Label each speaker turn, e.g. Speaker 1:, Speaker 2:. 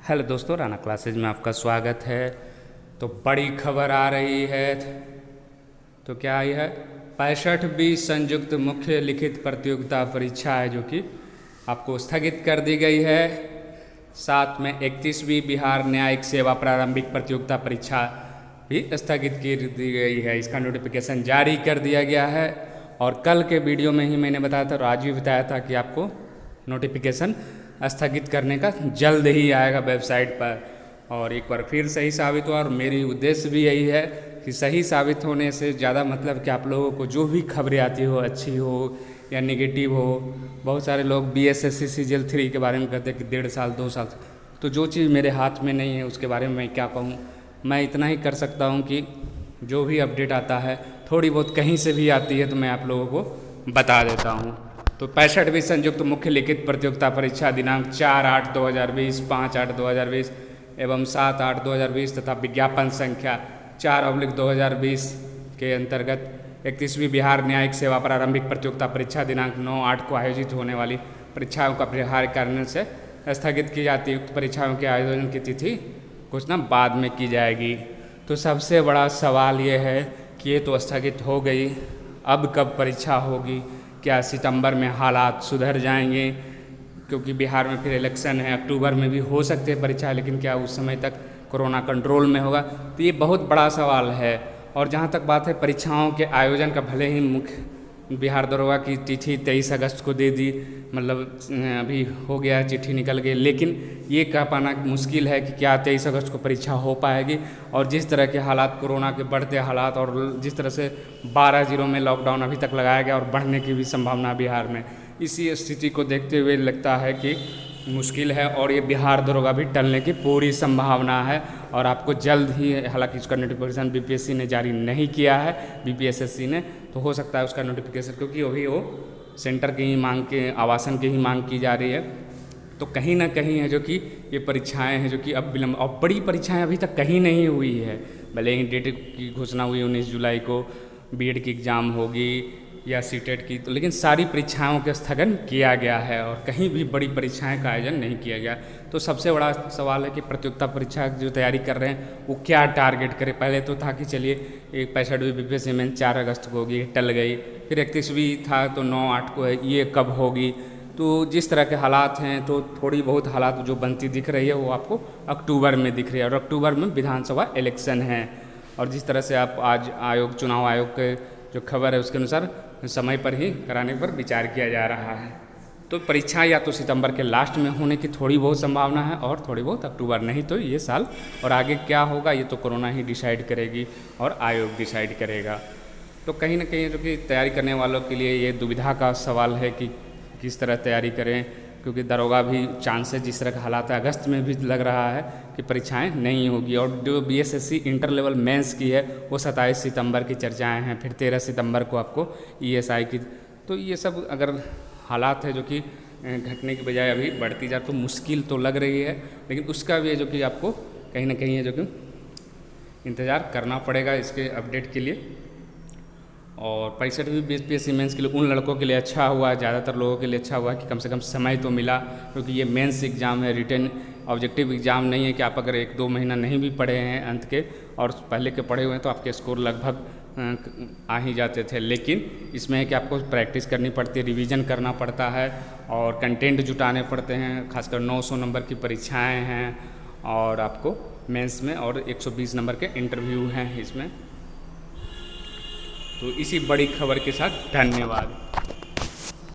Speaker 1: Hello दोस्तों, Rana classes में आपका स्वागत है। तो बड़ी खबर आ रही है। तो क्या आई है? 65वीं संयुक्त मुख्य लिखित प्रतियोगिता परीक्षा है जो कि आपको स्थगित कर दी गई है। साथ में 31वीं बिहार न्यायिक सेवा प्रारंभिक प्रतियोगिता परीक्षा भी स्थगित कर दी गई है। इसका नोटिफिकेशन जारी कर दिया गया है और कल के वीडियो में ही मैंने बताया था, आज भी बताया था कि आपको नोटिफिकेशन स्थगित करने का जल्द ही आएगा वेबसाइट पर। और एक बार फिर सही साबित हुआ और मेरी उद्देश्य भी यही है कि सही साबित होने से ज़्यादा मतलब कि आप लोगों को जो भी खबरें आती हो, अच्छी हो या नेगेटिव हो। बहुत सारे लोग BSSC सीजीएल 3 के बारे में कहते हैं कि 1.5 साल 2 साल, तो जो चीज़ मेरे हाथ में नहीं है उसके बारे में मैं क्या कहूँ। मैं इतना ही कर सकता हूँ कि जो भी अपडेट आता है, थोड़ी बहुत कहीं से भी आती है तो मैं आप लोगों को बता देता हूँ। तो 65वीं संयुक्त मुख्य लिखित प्रतियोगिता परीक्षा दिनांक 4/8/2020, 5/8/2020 एवं 7/8/2020 तथा विज्ञापन संख्या 4/2020 के अंतर्गत 31वीं बिहार न्यायिक सेवा प्रारंभिक प्रतियोगिता परीक्षा दिनांक 9/8 को आयोजित होने वाली परीक्षाओं का प्रहार करने से स्थगित की जाती है। उक्त परीक्षाओं के आयोजन की तिथि घोषणा बाद में की जाएगी। तो सबसे बड़ा सवाल ये है कि ये तो स्थगित हो गई, अब कब परीक्षा होगी? क्या सितंबर में हालात सुधर जाएंगे? क्योंकि बिहार में फिर इलेक्शन है, अक्टूबर में भी हो सकते हैं परीक्षा, लेकिन क्या उस समय तक कोरोना कंट्रोल में होगा? तो ये बहुत बड़ा सवाल है। और जहाँ तक बात है परीक्षाओं के आयोजन का, भले ही मुख्य बिहार दरोगा की तिथि 23 अगस्त को दे दी, मतलब अभी हो गया, चिट्ठी निकल गई, लेकिन ये कह पाना मुश्किल है कि क्या 23 अगस्त को परीक्षा हो पाएगी। और जिस तरह के हालात, कोरोना के बढ़ते हालात और जिस तरह से 12 जिलों में लॉकडाउन अभी तक लगाया गया और बढ़ने की भी संभावना बिहार में, इसी स्थिति को देखते हुए लगता है कि मुश्किल है और ये बिहार दरोगा भी टलने की पूरी संभावना है। और आपको जल्द ही, हालांकि इसका नोटिफिकेशन BPSC ने जारी नहीं किया है, BPSSC ने, तो हो सकता है उसका नोटिफिकेशन, क्योंकि अभी वो सेंटर की ही मांग के, आवासन की ही मांग की जा रही है। तो कहीं ना कहीं है जो कि ये परीक्षाएं हैं जो कि अब विलम्ब, और बड़ी परीक्षाएं अभी तक कहीं नहीं हुई है। भले ही डेट की घोषणा हुई 19 जुलाई को, BED की एग्ज़ाम होगी या CTET की, तो लेकिन सारी परीक्षाओं के स्थगन किया गया है और कहीं भी बड़ी परीक्षाएं का आयोजन नहीं किया गया। तो सबसे बड़ा सवाल है कि प्रतियोगिता परीक्षा जो तैयारी कर रहे हैं वो क्या टारगेट करें। पहले तो था कि चलिए एक 65वीं BPSC में 4 अगस्त को होगी, टल गई। फिर 31वीं था तो 9/8 को है, ये कब होगी? तो जिस तरह के हालात हैं, तो थोड़ी बहुत हालात जो बनती दिख रही है वो आपको अक्टूबर में दिख रही है, और अक्टूबर में विधानसभा इलेक्शन है। और जिस तरह से आप आज चुनाव आयोग के जो खबर है उसके अनुसार समय पर ही कराने पर विचार किया जा रहा है। तो परीक्षा या तो सितंबर के लास्ट में होने की थोड़ी बहुत संभावना है और थोड़ी बहुत अक्टूबर, नहीं तो ये साल। और आगे क्या होगा ये तो कोरोना ही डिसाइड करेगी और आयोग डिसाइड करेगा। तो कहीं ना कहीं जो कि तैयारी करने वालों के लिए ये दुविधा का सवाल है कि किस तरह तैयारी करें, क्योंकि दरोगा भी चांसेस, जिस तरह का हालात है, अगस्त में भी लग रहा है कि परीक्षाएं नहीं होगी। और जो BSSC इंटर लेवल मेंस की है वो 27 सितंबर की चर्चाएं हैं, फिर 13 सितंबर को आपको ESI की। तो ये सब अगर हालात है जो कि घटने की बजाय अभी बढ़ती जा, तो मुश्किल तो लग रही है, लेकिन उसका भी है जो कि आपको कहीं ना कहीं है जो कि इंतज़ार करना पड़ेगा इसके अपडेट के लिए। और 65वीं BPSC मेंस के लिए उन लड़कों के लिए अच्छा हुआ, ज़्यादातर लोगों के लिए अच्छा हुआ कि कम से कम समय तो मिला, क्योंकि ये मेंस एग्ज़ाम है, रिटन ऑब्जेक्टिव एग्ज़ाम नहीं है कि आप अगर 1-2 महीना नहीं भी पढ़े हैं अंत के और पहले के पढ़े हुए हैं तो आपके स्कोर लगभग आ ही जाते थे। लेकिन इसमें है कि आपको प्रैक्टिस करनी पड़ती है, रिवीजन करना पड़ता है और कंटेंट जुटाने पड़ते हैं। खासकर 900 नंबर की परीक्षाएँ हैं और आपको मेंस में, और 120 नंबर के इंटरव्यू हैं इसमें। तो इसी बड़ी खबर के साथ धन्यवाद।